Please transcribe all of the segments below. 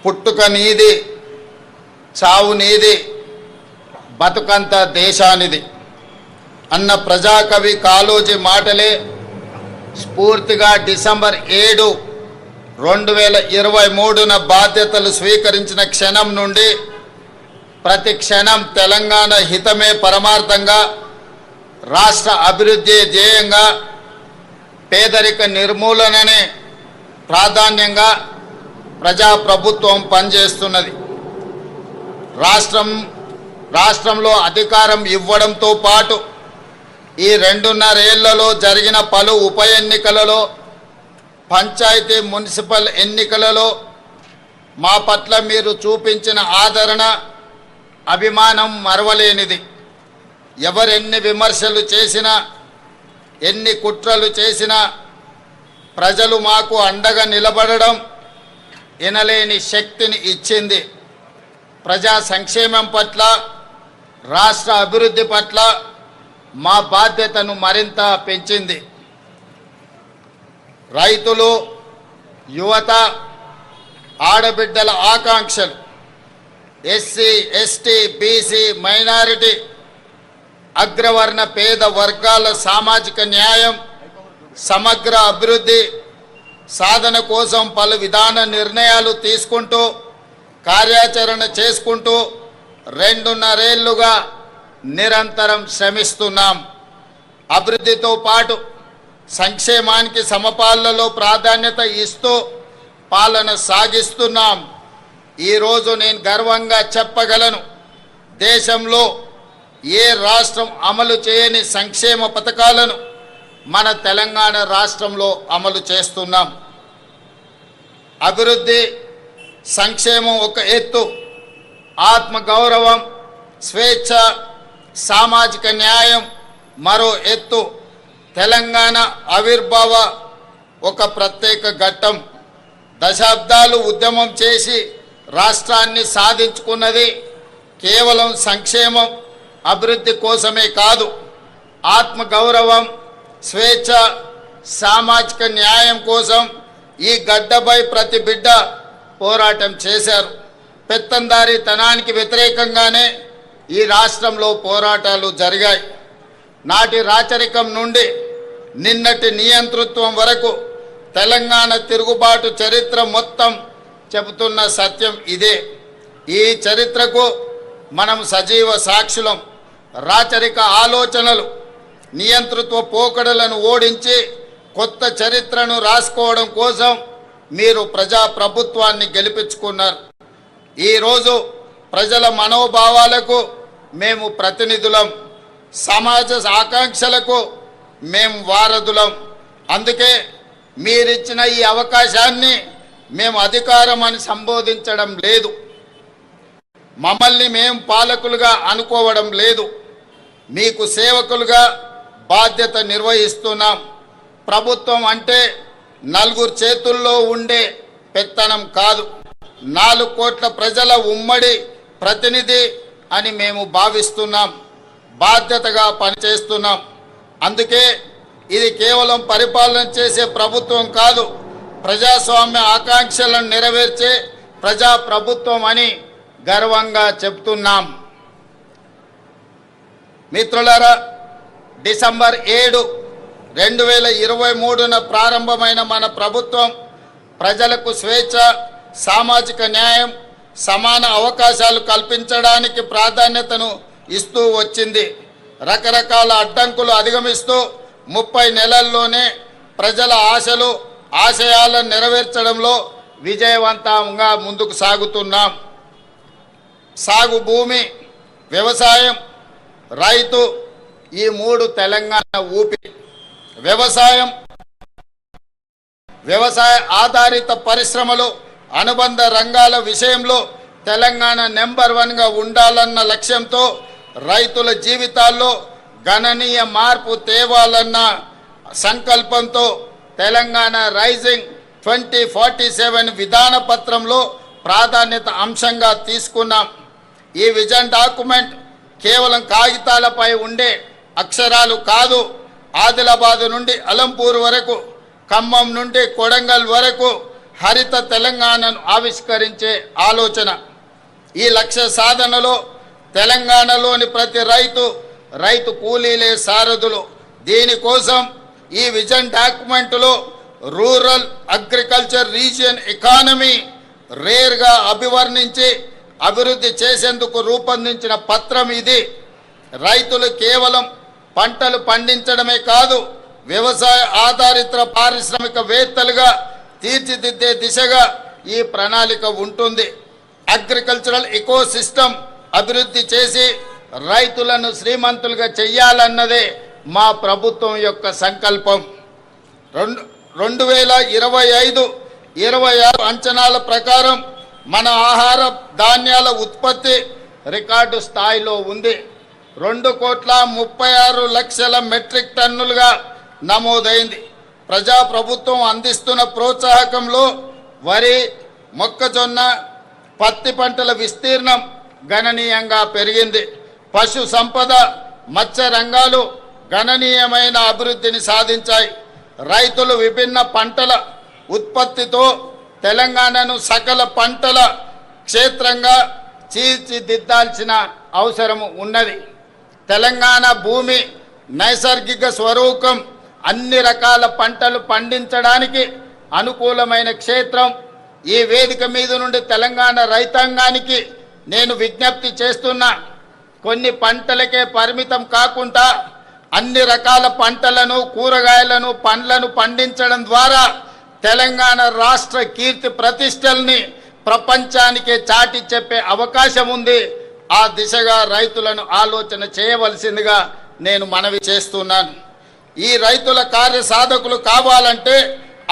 పుట్టుక నీది, చావు నీది, బతుకంత దేశానిది అన్న ప్రజాకవి కాళోజీ మాటలే స్ఫూర్తిగా డిసెంబర్ 7, 2023న బాధ్యతలు స్వీకరించిన క్షణం నుండి ప్రతి క్షణం తెలంగాణ హితమే పరమార్థంగా, రాష్ట్ర అభివృద్ధి ధ్యేయంగా, పేదరిక నిర్మూలననే ప్రాధాన్యంగా ప్రజాప్రభుత్వం పనిచేస్తున్నది. రాష్ట్రంలో అధికారం ఇవ్వడంతో పాటు ఈ 2.5 ఏళ్లలో జరిగిన పలు ఉప ఎన్నికలలో, పంచాయతీ మున్సిపల్ ఎన్నికలలో మా పట్ల మీరు చూపించిన ఆదరణ, అభిమానం మరవలేనిది. ఎవరెన్ని విమర్శలు చేసినా, ఎన్ని కుట్రలు చేసినా ప్రజలు మాకు అండగా నిలబడడం ఎనలేని శక్తిని ఇచ్చింది. ప్రజా సంక్షేమం పట్ల, రాష్ట్ర అభివృద్ధి పట్ల మా బాధ్యతను మరింత పెంచింది. రైతులు, యువత, ఆడబిడ్డల ఆకాంక్షలు, ఎస్సీ, ఎస్టీ, బీసీ, మైనారిటీ, అగ్రవర్ణ పేద వర్గాల సామాజిక న్యాయం, సమగ్ర అభివృద్ధి సాధన కోసం పలు విధాన నిర్ణయాలు తీసుకుంటూ, కార్యాచరణ చేసుకుంటూ 2.5 ఏళ్లుగా నిరంతరం శ్రమిస్తున్నాం. అభివృద్ధితో పాటు సంక్షేమానికి సమపాలలో ప్రాధాన్యత ఇస్తూ పాలన సాగిస్తున్నాం. ఈరోజు నేను గర్వంగా చెప్పగలను, దేశంలో ఏ రాష్ట్రం అమలు చేయని సంక్షేమ పథకాలను మన తెలంగాణ రాష్ట్రంలో అమలు చేస్తున్నాం. అభివృద్ధి, సంక్షేమం ఒక ఎత్తు, ఆత్మగౌరవం, స్వేచ్ఛ, సామాజిక న్యాయం మరో ఎత్తు. తెలంగాణ ఆవిర్భావ ఒక ప్రత్యేక ఘట్టం. దశాబ్దాలు ఉద్యమం చేసి రాష్ట్రాన్ని సాధించుకున్నది కేవలం సంక్షేమం, అభివృద్ధి కోసమే కాదు, ఆత్మగౌరవం, స్వేచ్ఛ, సామాజిక న్యాయం కోసం ఈ గడ్డపై ప్రతి బిడ్డ పోరాటం చేశారు. పెత్తందారీతనానికి వ్యతిరేకంగానే ఈ రాష్ట్రంలో పోరాటాలు జరిగాయి. నాటి రాచరికం నుండి నిన్నటి నియంతృత్వం వరకు తెలంగాణ తిరుగుబాటు చరిత్ర మొత్తం చెబుతున్న సత్యం ఇదే. ఈ చరిత్రకు మనం సజీవ సాక్షులం. రాచరిక ఆలోచనలు, నియంతృత్వ పోకడలను ఓడించి కొత్త చరిత్రను రాసుకోవడం కోసం మీరు ప్రజాప్రభుత్వాన్ని గెలిపించుకున్నారు. ఈరోజు ప్రజల మనోభావాలకు మేము ప్రతినిధులం, సమాజ ఆకాంక్షలకు మేము వారధులం. అందుకే మీరిచ్చిన ఈ అవకాశాన్ని మేము అధికారం అని సంబోధించడం లేదు, మమ్మల్ని మేము పాలకులుగా అనుకోవడం లేదు, మీకు సేవకులుగా బాధ్యత నిర్వహిస్తున్నాం. ప్రభుత్వం అంటే 4 చేతుల్లో ఉండే పెత్తనం కాదు, 4 కోట్ల ప్రజల ఉమ్మడి ప్రతినిధి అని మేము భావిస్తున్నాం, బాధ్యతగా పనిచేస్తున్నాం. అందుకే ఇది కేవలం పరిపాలన చేసే ప్రభుత్వం కాదు, ప్రజాస్వామ్య ఆకాంక్షలను నెరవేర్చే ప్రజాప్రభుత్వం అని గర్వంగా చెప్తున్నాం. మిత్రులారా, డిసెంబర్ 7, 2023న ప్రారంభమైన మన ప్రభుత్వం ప్రజలకు స్వేచ్ఛ, సామాజిక న్యాయం, సమాన అవకాశాలు కల్పించడానికి ప్రాధాన్యతను ఇస్తూ వచ్చింది. రకరకాల అడ్డంకులు అధిగమిస్తూ 30 నెలల్లోనే ప్రజల ఆశలు, ఆశయాలను నెరవేర్చడంలో విజయవంతంగా ముందుకు సాగుతున్నాం. సాగు భూమి, వ్యవసాయం, రైతు ఈ 3 తెలంగాణ ఊపిరి. వ్యవసాయ ఆధారిత పరిశ్రమలు, అనుబంధ రంగాల విషయంలో తెలంగాణ నెంబర్ 1గా ఉండాలన్న లక్ష్యంతో, రైతుల జీవితాల్లో గణనీయ మార్పు తేవాలన్న సంకల్పంతో తెలంగాణ రైజింగ్ 2047 విధాన పత్రంలో ప్రాధాన్యత అంశంగా తీసుకున్నాం. ఈ విజన్ డాక్యుమెంట్ కేవలం కాగితాలపై ఉండే అక్షరాలు కాదు, ఆదిలాబాద్ నుండి అలంపూర్ వరకు, ఖమ్మం నుండి కొడంగల్ వరకు, హరిత తెలంగాణను ఆవిష్కరించే ఆలోచన. ఈ లక్ష్య సాధనలో తెలంగాణలోని ప్రతి రైతు కూలీలే సారథులు. దీనికోసం ఈ విజన్ డాక్యుమెంటులో రూరల్ అగ్రికల్చర్ రీజియన్ ఎకానమీ రేర్గా అభివర్ణించి అభివృద్ధి చేసేందుకు రూపొందించిన పత్రం ఇది. రైతులు కేవలం పంటలు పండించడమే కాదు, వ్యవసాయ ఆధారిత పారిశ్రామికవేత్తలుగా తీర్చిదిద్దే దిశగా ఈ ప్రణాళిక ఉంటుంది. అగ్రికల్చరల్ ఎకోసిస్టమ్ అభివృద్ధి చేసి రైతులను శ్రీమంతులుగా చెయ్యాలన్నదే మా ప్రభుత్వం యొక్క సంకల్పం. 2025-26 అంచనాల ప్రకారం మన ఆహార ధాన్యాల ఉత్పత్తి రికార్డు స్థాయిలో ఉంది. 2,36,00,000 మెట్రిక్ టన్నులుగా నమోదైంది. ప్రజాప్రభుత్వం అందిస్తున్న ప్రోత్సాహకంలో వరి, మొక్కజొన్న, పత్తి పంటల విస్తీర్ణం గణనీయంగా పెరిగింది. పశు సంపద, మత్స్య రంగాలు గణనీయమైన అభివృద్ధిని సాధించాయి. రైతులు విభిన్న పంటల ఉత్పత్తితో తెలంగాణను సకల పంటల క్షేత్రంగా తీర్చిదిద్దాల్సిన అవసరం ఉన్నది. తెలంగాణ భూమి నైసర్గిక స్వరూపం అన్ని రకాల పంటలు పండించడానికి అనుకూలమైన క్షేత్రం. ఈ వేదిక మీద నుండి తెలంగాణ రైతాంగానికి నేను విజ్ఞప్తి చేస్తున్నా, కొన్ని పంటలకే పరిమితం కాకుండా అన్ని రకాల పంటలను, కూరగాయలను, పండ్లను పండించడం ద్వారా తెలంగాణ రాష్ట్ర కీర్తి ప్రతిష్టల్ని ప్రపంచానికే చాటి చెప్పే అవకాశం ఉంది. ఆ దిశగా రైతులను ఆలోచన చేయవలసిందిగా నేను మనవి చేస్తున్నాను. ఈ రైతుల కార్యసాధకులు కావాలంటే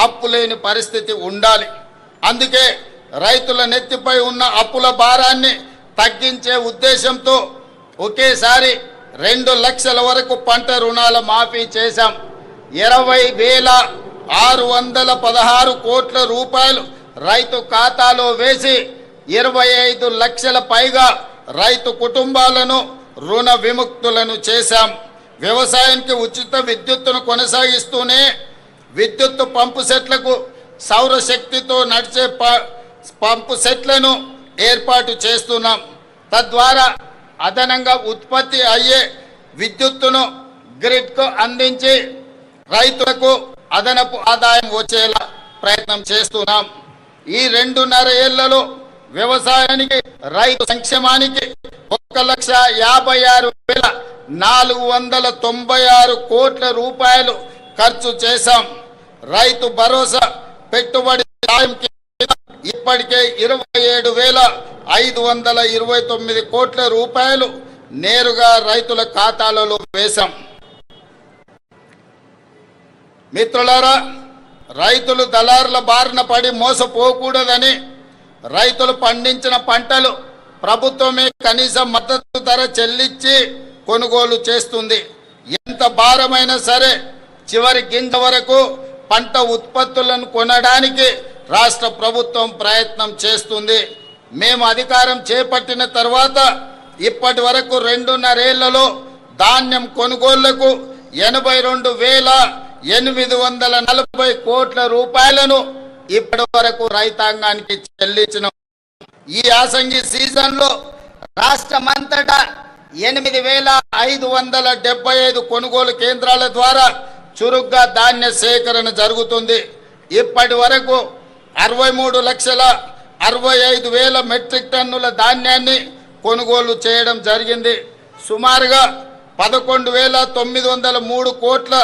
అప్పు లేని పరిస్థితి ఉండాలి. అందుకే రైతుల నెత్తిపై ఉన్న అప్పుల భారాన్ని తగ్గించే ఉద్దేశంతో ఒకేసారి 2 లక్షల వరకు పంట రుణాల మాఫీ చేశాం. 20,616 కోట్ల రూపాయలు రైతు ఖాతాలో వేసి 25 లక్షల పైగా రైతు కుటుంబాలను రుణ విముక్తులను చేశాం. వ్యవసాయానికి ఉచిత విద్యుత్తును కొనసాగిస్తూనే విద్యుత్తు పంపు సెట్లకు సౌరశక్తితో నడిచే పంపు సెట్లను ఏర్పాటు చేస్తున్నాం. తద్వారా అదనంగా ఉత్పత్తి అయ్యే విద్యుత్తును గ్రిడ్కు అందించి రైతులకు అదనపు ఆదాయం వచ్చేలా ప్రయత్నం చేస్తున్నాం. ఈ 2.5 ఏళ్లలో వ్యవసాయానికి, రైతు సంక్షేమానికి 1,56,496 కోట్ల రూపాయలు ఖర్చు చేశాం. రైతు భరోసా పెట్టుబడి సాయం ఇప్పటికే 27,529 కోట్ల రూపాయలు నేరుగా రైతుల ఖాతాలలో వేశాం. మిత్రులారా, రైతులు దళారుల బారిన పడి మోసపోకూడదని రైతులు పండించిన పంటలు ప్రభుత్వమే కనీస మద్దతు ధర చెల్లించి కొనుగోలు చేస్తుంది. ఎంత భారమైనా సరే చివరి గింజ వరకు పంట ఉత్పత్తులను కొనడానికి రాష్ట్ర ప్రభుత్వం ప్రయత్నం చేస్తుంది. మేము అధికారం చేపట్టిన తర్వాత ఇప్పటి వరకు 2.5 ఏళ్లలో ధాన్యం కొనుగోళ్లకు 82,840 కోట్ల రూపాయలను ఇప్పటి వరకు రైతాంగానికి చెల్లించిన. ఈ యాసంగి సీజన్లో రాష్ట్రమంతటా 8,575 కొనుగోలు కేంద్రాల ద్వారా చురుగ్గా ధాన్య సేకరణ జరుగుతుంది. ఇప్పటి వరకు 63,65,000 మెట్రిక్ టన్నుల ధాన్యాన్ని కొనుగోలు చేయడం జరిగింది. సుమారుగా 11,903 కోట్ల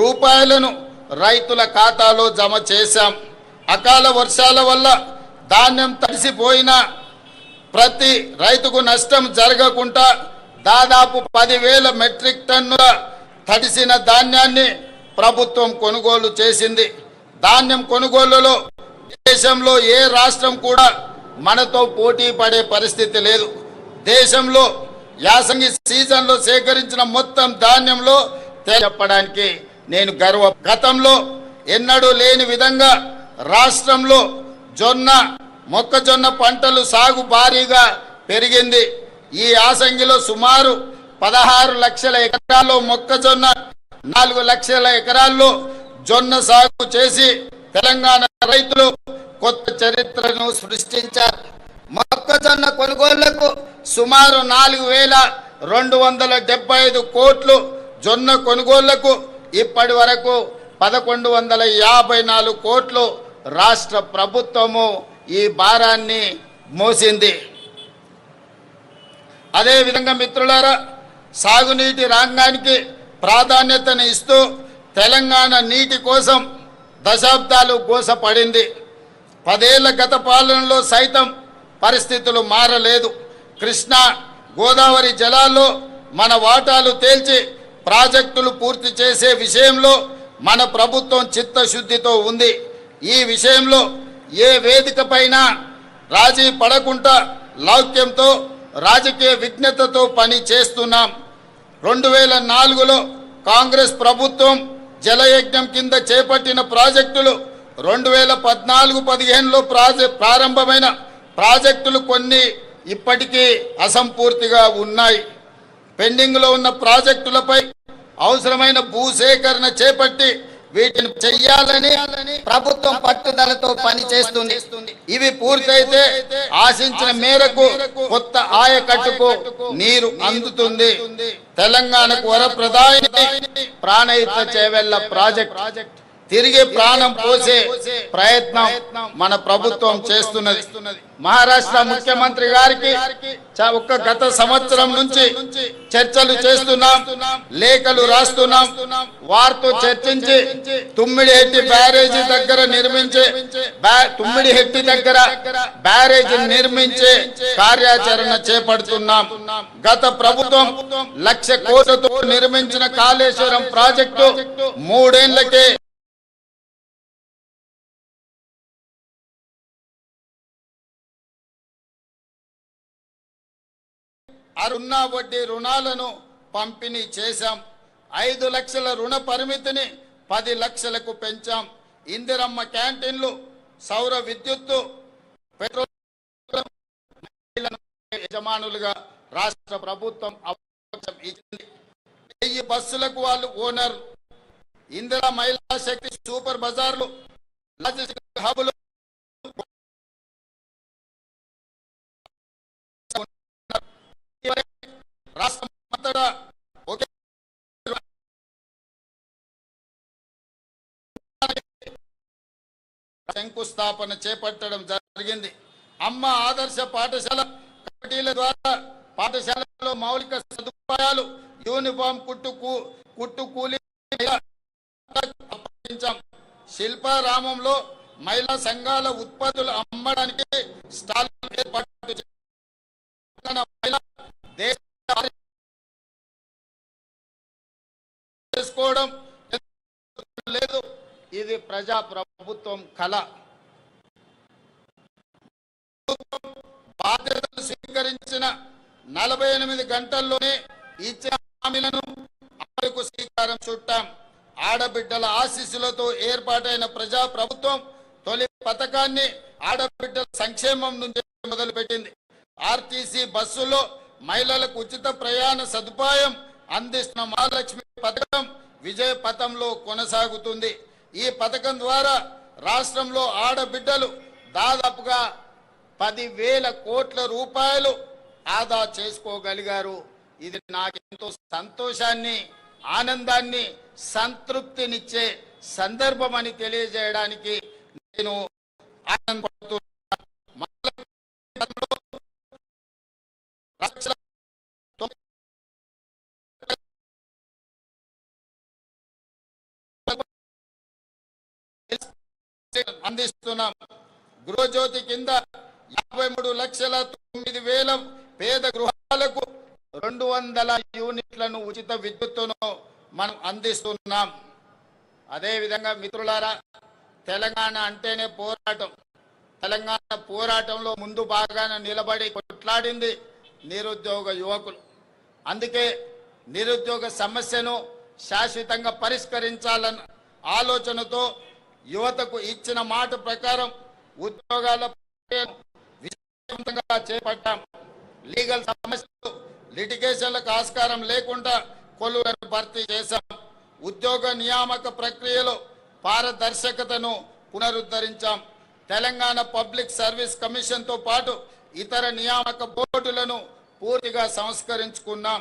రూపాయలను రైతుల ఖాతాలో జమ చేశాం. అకాల వర్షాల వల్ల ధాన్యం తడిసిపోయినా ప్రతి రైతుకు నష్టం జరగకుండా దాదాపు 10,000 మెట్రిక్ టన్నుల తడిసిన ధాన్యాన్ని ప్రభుత్వం కొనుగోలు చేసింది. ధాన్యం కొనుగోలులో దేశంలో ఏ రాష్ట్రం కూడా మనతో పోటీ పడే పరిస్థితి లేదు. దేశంలో యాసంగి సీజన్లో సేకరించిన మొత్తం ధాన్యంలో చెప్పడానికి నేను గతంలో ఎన్నడూ లేని విధంగా రాష్ట్రంలో జొన్న, మొక్కజొన్న పంటలు సాగు భారీగా పెరిగింది. ఈ యాసంగిలో సుమారు 16 లక్షల ఎకరాల్లో మొక్కజొన్న, 4 లక్షల ఎకరాల్లో జొన్న సాగు చేసి తెలంగాణ రైతులు కొత్త చరిత్రను సృష్టించారు. మొక్కజొన్న కొనుగోళ్లకు సుమారు 4,275 కోట్లు, జొన్న కొనుగోళ్లకు ఇప్పటి వరకు 1,154 కోట్లు రాష్ట్ర ప్రభుత్వము ఈ భారాన్ని మోసింది. అదేవిధంగా మిత్రులారా, సాగునీటి రంగానికి ప్రాధాన్యతను ఇస్తూ తెలంగాణ నీటి కోసం దశాబ్దాలు గోసపడింది. 10 ఏళ్ల గత పాలనలో సైతం పరిస్థితులు మారలేదు. కృష్ణా గోదావరి జలాల్లో మన వాటాలు తేల్చి ప్రాజెక్టులు పూర్తి చేసే విషయంలో మన ప్రభుత్వం చిత్తశుద్ధితో ఉంది. ఈ విషయంలో ఏ వేదిక పైన రాజీ పడకుండా లౌక్యంతో రాజకీయ విజ్ఞతతో పని చేస్తున్నాం. 2004లో కాంగ్రెస్ ప్రభుత్వం జలయజ్ఞం కింద చేపట్టిన ప్రాజెక్టులు 2014-15లో ప్రారంభమైన ప్రాజెక్టులు కొన్ని ఇప్పటికీ అసంపూర్తిగా ఉన్నాయి. పెండింగ్లో ఉన్న ప్రాజెక్టులపై అవసరమైన భూసేకరణ చేపట్టి వీటిని చెయ్యాలని ప్రభుత్వం పట్టుదలతో పనిచేస్తుంది. ఇవి పూర్తయితే ఆశించిన మేరకు కొత్త ఆయకట్టుకు నీరు అందుతుంది. తెలంగాణకు వరప్రదాయిని ప్రాణహిత చేవెళ్ల ప్రాజెక్ట్ తిరిగి ప్రాణం పోసే ప్రయత్నం మన ప్రభుత్వం చేస్తున్నది. మహారాష్ట్ర ముఖ్యమంత్రి గారికి ఒక్క గత సంవత్సరం నుంచి చర్చలు చేస్తున్నాం, లేఖలు రాస్తున్నాం. వారితో చర్చించి తుమ్మిడిహెట్టి బ్యారేజీ దగ్గర బ్యారేజీ నిర్మించే కార్యాచరణ చేపడుతున్నాం. గత ప్రభుత్వం 1,00,000 కోట్లతో నిర్మించిన కాళేశ్వరం ప్రాజెక్టు 3 ఏళ్లకే అరుణ వడ్డీ రుణాలను పంపిణీ చేశాం. 5 లక్షల రుణ పరిమితిని 10 లక్షలకు పెంచాం. ఇందిరమ్మ క్యాంటీన్లు, సౌర విద్యుత్తు, పెట్రోల్ యజమానులుగా రాష్ట్ర ప్రభుత్వం అవకాశం ఇచ్చింది. 1000 బస్సులకు వాళ్ళు ఓనర్. ఇందిరా మహిళా శక్తి సూపర్ బజార్లు, లాజిస్టిక్ హబులు రాష్ట్రమంతటా ఒకే శంకుస్థాపన చేపట్టడం జరిగింది. అమ్మ ఆదర్శ పాఠశాల కమిటీల ద్వారా పాఠశాలలో మౌలిక సదుపాయాలు, యూనిఫామ్, కుట్టు కూలీ శిల్పారామంలో మహిళా సంఘాల ఉత్పత్తులు అమ్మడానికి స్టాల్ ఏర్పాటు చేసుకోవడం లేదు. ఇది ప్రజా ప్రభుత్వం కళ. బాధ్యతలు స్వీకరించిన 48 గంటల్లోనే ఇచ్చిన హామీలను అమలుకు శ్రీకారం చుట్టాం. ఆడబిడ్డల ఆశీస్సులతో ఏర్పాటైన ప్రజా ప్రభుత్వం తొలి పథకాన్ని ఆడబిడ్డల సంక్షేమం నుంచి మొదలుపెట్టింది. ఆర్టీసీ బస్సులో మహిళలకు ఉచిత ప్రయాణ సదుపాయం అందిస్తున్న మహాలక్ష్మి పథకం విజయ పథంలో కొనసాగుతుంది. ఈ పథకం ద్వారా రాష్ట్రంలో ఆడబిడ్డలు దాదాపుగా 10,000 కోట్ల రూపాయలు ఆదా చేసుకోగలిగారు. ఇది నాకెంతో సంతోషాన్ని, ఆనందాన్ని, సంతృప్తినిచ్చే సందర్భం అని తెలియజేయడానికి నేను ఆనందపడుతున్నాను. అందిస్తున్నాం. గృహజ్యోతి కింద 53,09,000 పేద గృహాలకు 200 యూనిట్లను ఉచిత విద్యుత్తును మనం అందిస్తున్నాం. అదేవిధంగా మిత్రులారా, తెలంగాణ అంటేనే పోరాటం. తెలంగాణ పోరాటంలో ముందు భాగాన నిలబడి కొట్లాడింది నిరుద్యోగ యువకులు. అందుకే నిరుద్యోగ సమస్యను శాశ్వతంగా పరిష్కరించాలన్న ఆలోచనతో యువతకు ఇచ్చిన మాట ప్రకారం ఉద్యోగాల విజయవంతంగా చేపట్టాం. లీగల్ సమస్యలు, లిటిగేషన్లకు ఆస్కారం లేకుండా కొలువులను భర్తీ చేశాం. ఉద్యోగ నియామక ప్రక్రియలో పారదర్శకతను పునరుద్ధరించాం. తెలంగాణ పబ్లిక్ సర్వీస్ కమిషన్తో పాటు ఇతర నియామక బోర్డులను పూర్తిగా సంస్కరించుకున్నాం.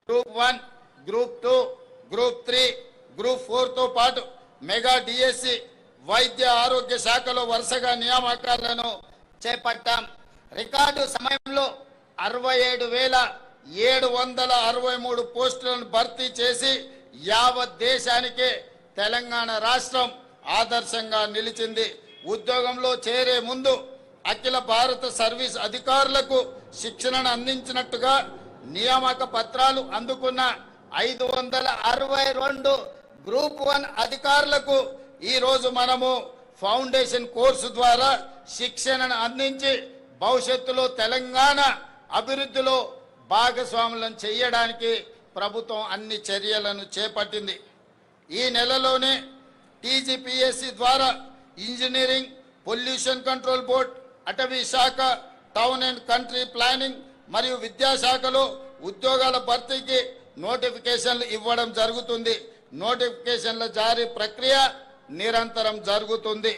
గ్రూప్ 1, గ్రూప్ 2, గ్రూప్ 3, గ్రూప్ 4తో పాటు మెగా డిఎస్సి, వైద్య ఆరోగ్య శాఖలో వరుసగా నియామకాలను చేపట్టాం. రికార్డు సమయంలో 67,763 పోస్టులను భర్తీ చేసి యావత్ దేశానికే తెలంగాణ రాష్ట్రం ఆదర్శంగా నిలిచింది. ఉద్యోగంలో చేరే ముందు అఖిల భారత సర్వీస్ అధికారులకు శిక్షణను అందించినట్టుగా నియామక పత్రాలు అందుకున్న 562 గ్రూప్ 1 అధికారులకు ఈరోజు మనము ఫౌండేషన్ కోర్సు ద్వారా శిక్షణను అందించి భవిష్యత్తులో తెలంగాణ అభివృద్ధిలో భాగస్వాములను చేయడానికి ప్రభుత్వం అన్ని చర్యలను చేపట్టింది. ఈ నెలలోనే టీజీపీఎస్సీ ద్వారా ఇంజనీరింగ్, పొల్యూషన్ కంట్రోల్ బోర్డ్, అటవీ శాఖ, టౌన్ అండ్ కంట్రీ ప్లానింగ్ మరియు విద్యాశాఖలో ఉద్యోగాల భర్తీకి నోటిఫికేషన్లు ఇవ్వడం జరుగుతుంది. నోటిఫికేషన్ల జారీ ప్రక్రియ నిరంతరం జరుగుతుంది.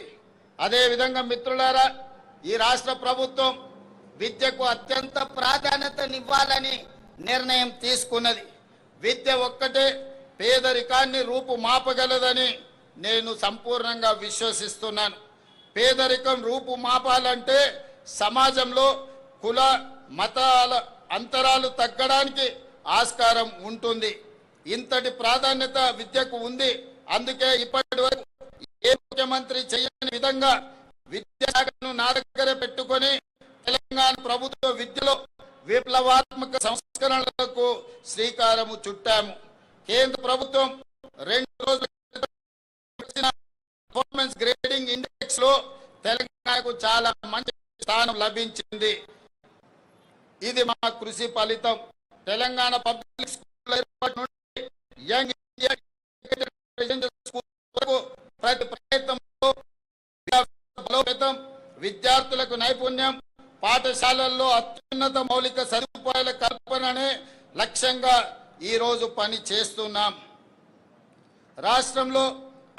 అదేవిధంగా మిత్రులారా, ఈ రాష్ట్ర ప్రభుత్వం విద్యకు అత్యంత ప్రాధాన్యతనివ్వాలని నిర్ణయం తీసుకున్నది. విద్య ఒక్కటే పేదరికాన్ని రూపుమాపగలదని నేను సంపూర్ణంగా విశ్వసిస్తున్నాను. పేదరికం రూపుమాపాలంటే సమాజంలో కుల మతాల అంతరాలు తగ్గడానికి ఆస్కారం ఉంటుంది. ఇంతటి ప్రాధాన్యత విద్యకు ఉంది. అందుకే ఇప్పటి వరకు ఏ ముఖ్యమంత్రి చేయని విధంగా విద్యాశాఖను నా దగ్గరే పెట్టుకొని తెలంగాణ ప్రభుత్వ విద్యలో విప్లవాత్మక సంస్కరణలకు శ్రీకారము చుట్టాము. కేంద్ర ప్రభుత్వం 2 రోజుల పర్ఫార్మెన్స్ గ్రేడింగ్ ఇండెక్స్ లో తెలంగాణకు చాలా మంచి స్థానం లభించింది. ఇది మా కృషి ఫలితం. తెలంగాణ పబ్లిక్ స్కూల్ ఏర్పాటు నుండి యంగ్ ఇండియా స్కూల్ వరకు ప్రతి ప్రయత్నంలో బలోపేతం, విద్యార్థులకు నైపుణ్యం, పాఠశాలల్లో అత్యున్నత మౌలిక సదుపాయాల కల్పననే లక్ష్యంగా ఈరోజు పని చేస్తున్నాం. రాష్ట్రంలో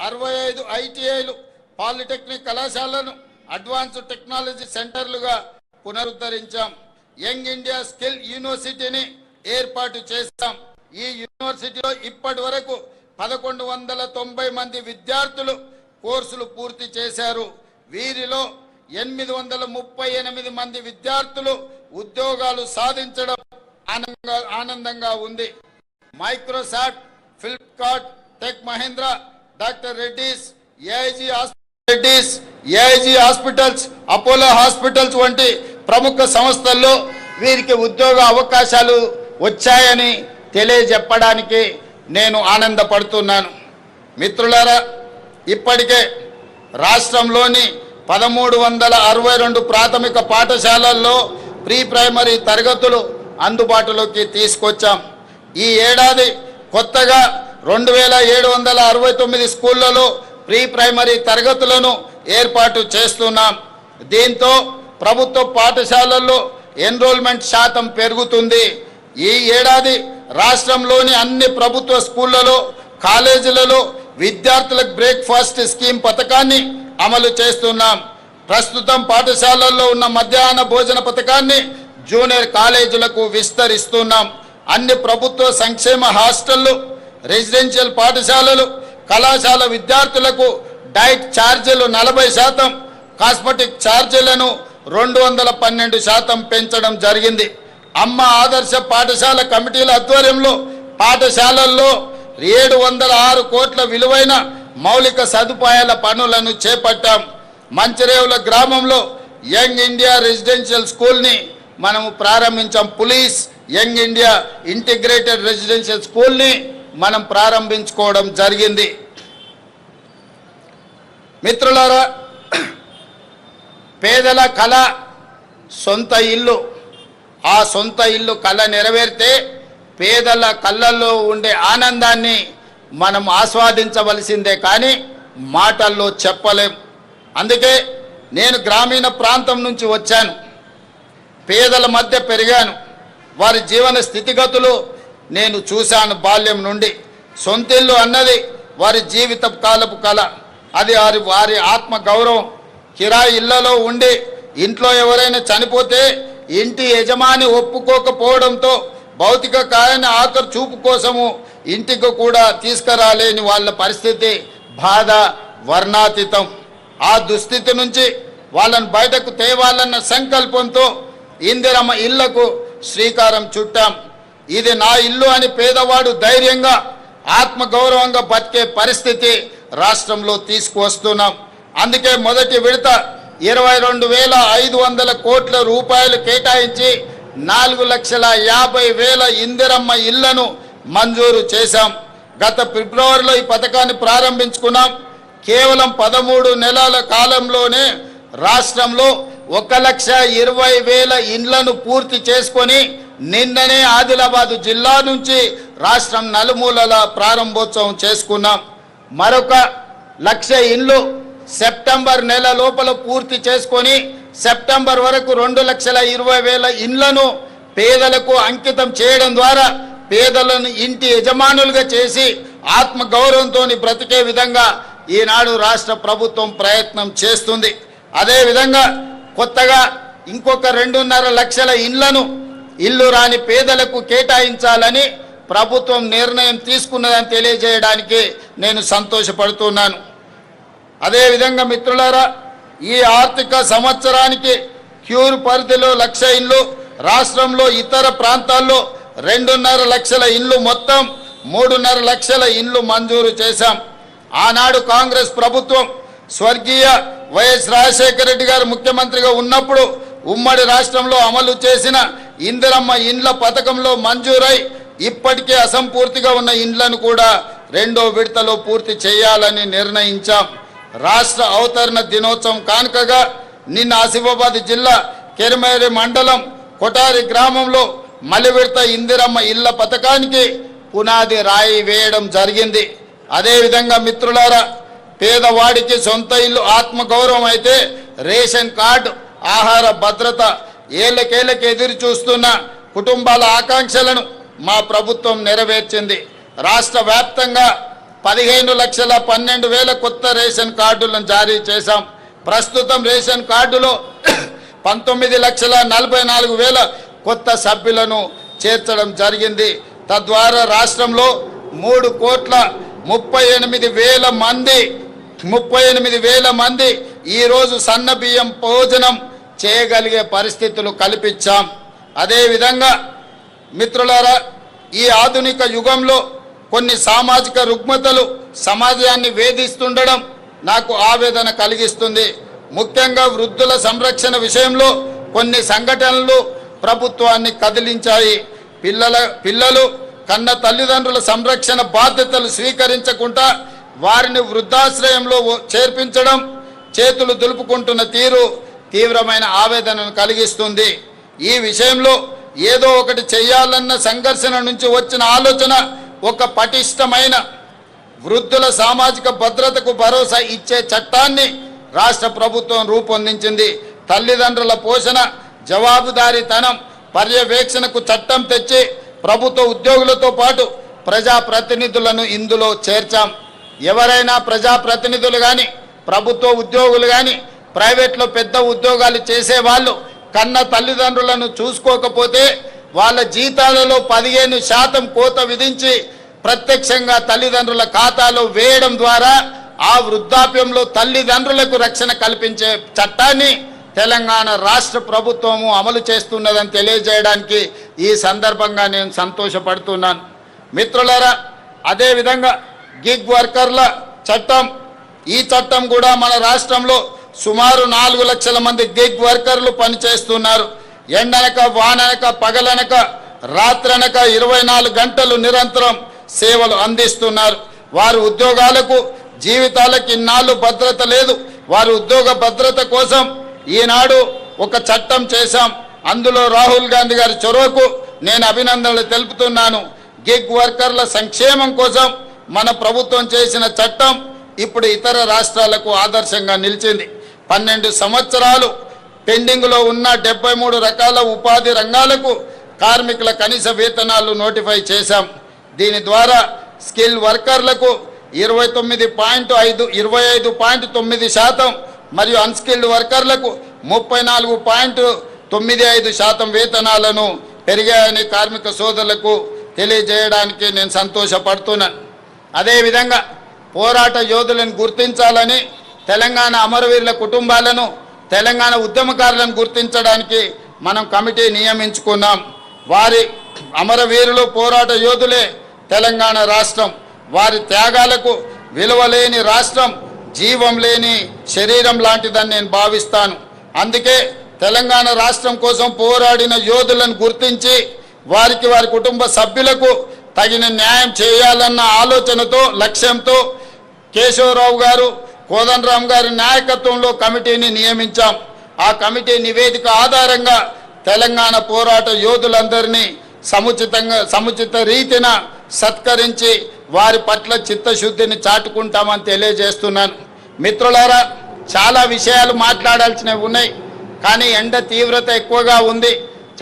65 ఐటీఐలు, పాలిటెక్నిక్ కళాశాలను అడ్వాన్స్డ్ టెక్నాలజీ సెంటర్లుగా పునరుద్ధరించాం. యంగ్ ఇండియా స్కిల్ యూనివర్సిటీని ఏర్పాటు చేశాం. ఈ యూనివర్సిటీలో ఇప్పటి వరకు 1190 మంది విద్యార్థులు కోర్సులు పూర్తి చేశారు. వీరిలో 838 మంది విద్యార్థులు ఉద్యోగాలు సాధించడం ఆనందంగా ఉంది. Microsoft, Flipkart, Tech Mahindra, Doctor Reddy's, AIG Hospitals, Apollo Hospitals వంటి ప్రముఖ సంస్థల్లో వీరికి ఉద్యోగ అవకాశాలు వచ్చాయని తెలియజెప్పడానికి నేను ఆనందపడుతున్నాను. మిత్రులారా, ఇప్పటికే రాష్ట్రంలోని 1362 ప్రాథమిక పాఠశాలల్లో ప్రీ ప్రైమరీ తరగతులు అందుబాటులోకి తీసుకొచ్చాం. ఈ ఏడాది కొత్తగా 2769 స్కూళ్లలో ప్రీ ప్రైమరీ తరగతులను ఏర్పాటు చేస్తున్నాం. దీంతో ప్రభుత్వ పాఠశాలల్లో ఎన్రోల్మెంట్ శాతం పెరుగుతుంది. ఈ ఏడాది రాష్ట్రంలోని అన్ని ప్రభుత్వ స్కూళ్లలో, కాలేజీలలో విద్యార్థులకు బ్రేక్ఫాస్ట్ స్కీమ్ పథకాన్ని అమలు చేస్తున్నాం. ప్రస్తుతం పాఠశాలల్లో ఉన్న మధ్యాహ్న భోజన పథకాన్ని జూనియర్ కాలేజీలకు విస్తరిస్తున్నాం. అన్ని ప్రభుత్వ సంక్షేమ హాస్టళ్లు, రెసిడెన్షియల్ పాఠశాలలు, కళాశాల విద్యార్థులకు డైట్ ఛార్జీలు 40%, కాస్మెటిక్ ఛార్జీలను 212% పెంచడం జరిగింది. అమ్మ ఆదర్శ పాఠశాల కమిటీల ఆధ్వర్యంలో పాఠశాలల్లో 706 కోట్ల విలువైన మౌలిక సదుపాయాల పనులను చేపట్టాం. మంచిరేవుల గ్రామంలో యంగ్ ఇండియా రెసిడెన్షియల్ స్కూల్ని మనము ప్రారంభించాం. Pulleys young India integrated residential స్కూల్ని మనం ప్రారంభించుకోవడం జరిగింది. మిత్రులారా, పేదల కళ సొంత ఇల్లు. ఆ సొంత ఇల్లు కళ నెరవేరితే పేదల కళ్ళల్లో ఉండే ఆనందాన్ని మనం ఆస్వాదించవలసిందే కానీ మాటల్లో చెప్పలేం. అందుకే నేను గ్రామీణ ప్రాంతం నుంచి వచ్చాను. పేదల మధ్య పెరిగాను. వారి జీవన స్థితిగతులు నేను చూశాను బాల్యం నుండి. సొంతిల్లు అన్నది వారి జీవిత కాలపు కళ. అది వారి ఆత్మ గౌరవం. కిరాయి ఇళ్లలో ఉండి ఇంట్లో ఎవరైనా చనిపోతే ఇంటి యజమాని ఒప్పుకోకపోవడంతో భౌతిక కాయాన్ని ఆఖరి చూపు కోసము ఇంటికి కూడా తీసుకురాలేని వాళ్ళ పరిస్థితి బాధ వర్ణాతీతం. ఆ దుస్థితి నుంచి వాళ్ళని బయటకు తేవాలన్న సంకల్పంతో ఇందిరమ్మ ఇళ్లకు శ్రీకారం చుట్టాం. ఇది నా ఇల్లు అని పేదవాడు ధైర్యంగా ఆత్మగౌరవంగా బతికే పరిస్థితి రాష్ట్రంలో తీసుకువస్తున్నాం. అందుకే మొదటి విడత 22,500 కోట్ల రూపాయలు కేటాయించి 4,50,000 ఇందిరమ్మ ఇళ్లను మంజూరు చేశాం. గత ఫిబ్రవరిలో ఈ పథకాన్ని ప్రారంభించుకున్నాం. కేవలం 13 నెలల కాలంలోనే రాష్ట్రంలో 1,20,000 ఇండ్లను పూర్తి చేసుకొని నిన్ననే ఆదిలాబాద్ జిల్లా నుంచి రాష్ట్రం నలుమూలల ప్రారంభోత్సవం చేసుకున్నాం. మరొక 1,00,000 ఇండ్లు సెప్టెంబర్ నెల లోపల పూర్తి చేసుకొని సెప్టెంబర్ వరకు 2,20,000 ఇండ్లను పేదలకు అంకితం చేయడం ద్వారా పేదలను ఇంటి యజమానులుగా చేసి ఆత్మగౌరవంతో బ్రతికే విధంగా ఈనాడు రాష్ట్ర ప్రభుత్వం ప్రయత్నం చేస్తుంది. అదేవిధంగా కొత్తగా ఇంకొక 2.5 లక్షల ఇండ్లను ఇల్లు రాని పేదలకు కేటాయించాలని ప్రభుత్వం నిర్ణయం తీసుకున్నదని తెలియజేయడానికి నేను సంతోషపడుతున్నాను. అదేవిధంగా మిత్రులారా, ఈ ఆర్థిక సంవత్సరానికి క్యూర్ పరిధిలో 1,00,000 ఇండ్లు, రాష్ట్రంలో ఇతర ప్రాంతాల్లో 2.5 లక్షల ఇండ్లు, మొత్తం 3.5 లక్షల ఇండ్లు మంజూరు చేశాం. ఆనాడు కాంగ్రెస్ ప్రభుత్వం స్వర్గీయ వైఎస్ రాజశేఖర రెడ్డి గారు ముఖ్యమంత్రిగా ఉన్నప్పుడు ఉమ్మడి రాష్ట్రంలో అమలు చేసిన ఇందిరమ్మ ఇండ్ల పథకంలో మంజూరై ఇప్పటికే అసంపూర్తిగా ఉన్న ఇండ్లను కూడా 2వ విడతలో పూర్తి చేయాలని నిర్ణయించాం. రాష్ట్ర అవతరణ దినోత్సవం కానుకగా నిన్న ఆసిఫాబాద్ జిల్లా కెరమేరి మండలం కొటారి గ్రామంలో మలి విడత ఇందిరమ్మ ఇళ్ల పథకానికి పునాది రాయి వేయడం జరిగింది. అదేవిధంగా మిత్రులారా, పేదవాడికి సొంత ఇల్లు ఆత్మగౌరవం అయితే రేషన్ కార్డు, ఆహార భద్రత, ఏళ్ళకేళ్ళకి ఎదురు చూస్తున్న కుటుంబాల ఆకాంక్షలను మా ప్రభుత్వం నెరవేర్చింది. రాష్ట్ర వ్యాప్తంగా 15,12,000 కొత్త రేషన్ కార్డులను జారీ చేశాం. ప్రస్తుతం రేషన్ కార్డులో 19,44,000 కొత్త సభ్యులను చేర్చడం జరిగింది. తద్వారా రాష్ట్రంలో 3,38,000 మంది ఈరోజు సన్న బియ్యం భోజనం చేయగలిగే పరిస్థితులు కల్పించాం. అదేవిధంగా మిత్రులారా, ఈ ఆధునిక యుగంలో కొన్ని సామాజిక రుగ్మతలు సమాజాన్ని వేధిస్తుండడం నాకు ఆవేదన కలిగిస్తుంది. ముఖ్యంగా వృద్ధుల సంరక్షణ విషయంలో కొన్ని సంఘటనలు ప్రభుత్వాన్ని కదిలించాయి. పిల్లలు కన్న తల్లిదండ్రుల సంరక్షణ బాధ్యతలు స్వీకరించకుండా వారిని వృద్ధాశ్రయంలో చేర్పించడం, చేతులు దులుపుకుంటున్న తీరు తీవ్రమైన ఆవేదనను కలిగిస్తుంది. ఈ విషయంలో ఏదో ఒకటి చేయాలన్న సంఘర్షణ నుంచి వచ్చిన ఆలోచన ఒక పటిష్టమైన వృద్ధుల సామాజిక భద్రతకు భరోసా ఇచ్చే చట్టాన్ని రాష్ట్ర ప్రభుత్వం రూపొందించింది. తల్లిదండ్రుల పోషణ, జవాబుదారీతనం, పర్యవేక్షణకు చట్టం తెచ్చి ప్రభుత్వ ఉద్యోగులతో పాటు ప్రజాప్రతినిధులను ఇందులో చేర్చాం. ఎవరైనా ప్రజాప్రతినిధులు కానీ, ప్రభుత్వ ఉద్యోగులు కానీ, ప్రైవేట్లో పెద్ద ఉద్యోగాలు చేసేవాళ్ళు కన్న తల్లిదండ్రులను చూసుకోకపోతే వాళ్ళ జీతాలలో 15% కోత విధించి ప్రత్యక్షంగా తల్లిదండ్రుల ఖాతాలో వేయడం ద్వారా ఆ వృద్ధాప్యంలో తల్లిదండ్రులకు రక్షణ కల్పించే చట్టాన్ని తెలంగాణ రాష్ట్ర ప్రభుత్వము అమలు చేస్తున్నదని తెలియజేయడానికి ఈ సందర్భంగా నేను సంతోషపడుతున్నాను. మిత్రులారా, అదేవిధంగా గిగ్ వర్కర్ల చట్టం, ఈ చట్టం కూడా మన రాష్ట్రంలో సుమారు 4 లక్షల మంది గిగ్ వర్కర్లు పనిచేస్తున్నారు. ఎండనక, వాననక, పగలనక, రాత్రనక 24 గంటలు నిరంతరం సేవలు అందిస్తున్నారు. వారి ఉద్యోగాలకు, జీవితాలకు ఇన్నాళ్ళు భద్రత లేదు. వారి ఉద్యోగ భద్రత కోసం ఈనాడు ఒక చట్టం చేశాం. అందులో రాహుల్ గాంధీ గారి చొరవకు నేను అభినందనలు తెలుపుతున్నాను. గిగ్ వర్కర్ల సంక్షేమం కోసం మన ప్రభుత్వం చేసిన చట్టం ఇప్పుడు ఇతర రాష్ట్రాలకు ఆదర్శంగా నిలిచింది. 12 సంవత్సరాలు పెండింగ్లో ఉన్న 73 రకాల ఉపాధి రంగాలకు కార్మికుల కనీస వేతనాలు నోటిఫై చేశాం. దీని ద్వారా స్కిల్ వర్కర్లకు 25.9% మరియు అన్స్కిల్డ్ వర్కర్లకు 34.95% వేతనాలను పెరిగాయని కార్మిక సోదరులకు తెలియజేయడానికి నేను సంతోషపడుతున్నాను. అదేవిధంగా పోరాట యోధులను గుర్తించాలని, తెలంగాణ అమరవీరుల కుటుంబాలను, తెలంగాణ ఉద్యమకారులను గుర్తించడానికి మనం కమిటీ నియమించుకున్నాం. వారి అమరవీరులు పోరాట యోధులే తెలంగాణ రాష్ట్రం. వారి త్యాగాలకు విలువలేని రాష్ట్రం జీవం లేని శరీరం లాంటిదని నేను భావిస్తాను. అందుకే తెలంగాణ రాష్ట్రం కోసం పోరాడిన యోధులను గుర్తించి వారికి, వారి కుటుంబ సభ్యులకు తగిన న్యాయం చేయాలన్న ఆలోచనతో, లక్ష్యంతో కేశవరావు గారు, కోదండరాం గారి నాయకత్వంలో కమిటీని నియమించాం. ఆ కమిటీ నివేదిక ఆధారంగా తెలంగాణ పోరాట యోధులందరినీ సముచిత రీతిన సత్కరించి వారి పట్ల చిత్తశుద్ధిని చాటుకుంటామని తెలియజేస్తున్నాను. మిత్రులారా, చాలా విషయాలు మాట్లాడాల్సినవి ఉన్నాయి. కానీ ఎండ తీవ్రత ఎక్కువగా ఉంది.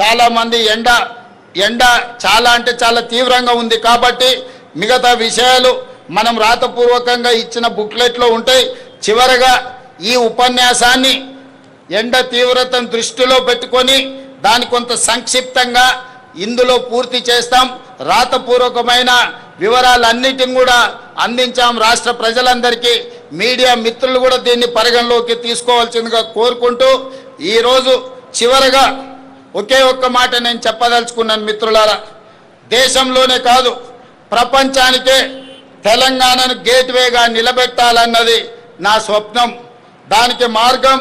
చాలామంది ఎండ చాలా అంటే చాలా తీవ్రంగా ఉంది కాబట్టి మిగతా విషయాలు మనం రాతపూర్వకంగా ఇచ్చిన బుక్లెట్లో ఉంటాయి. చివరగా ఈ ఉపన్యాసాన్ని ఎండ తీవ్రతను దృష్టిలో పెట్టుకొని దాని కొంత సంక్షిప్తంగా ఇందులో పూర్తి చేస్తాం. రాతపూర్వకమైన వివరాలన్నిటిని కూడా అందించాం రాష్ట్ర ప్రజలందరికీ. మీడియా మిత్రులు కూడా దీన్ని పరిగణలోకి తీసుకోవాల్సిందిగా కోరుకుంటూ ఈరోజు చివరగా ఒకే ఒక్క మాట నేను చెప్పదలుచుకున్నాను. మిత్రులారా, దేశంలోనే కాదు ప్రపంచానికే తెలంగాణను గేట్వేగా నిలబెట్టాలన్నది నా స్వప్నం. దానికి మార్గం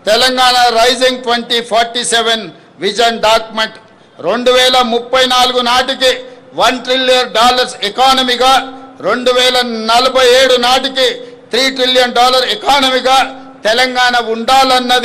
తెలంగాణ రైజింగ్ 2047 విజన్ డాక్యుమెంట్. 2034 నాటికి $1 ట్రిలియన్ ఎకానమీగా, 2047 నాటికి $3 ట్రిలియన్ ఎకానమీగా తెలంగాణ ఉండాలన్నది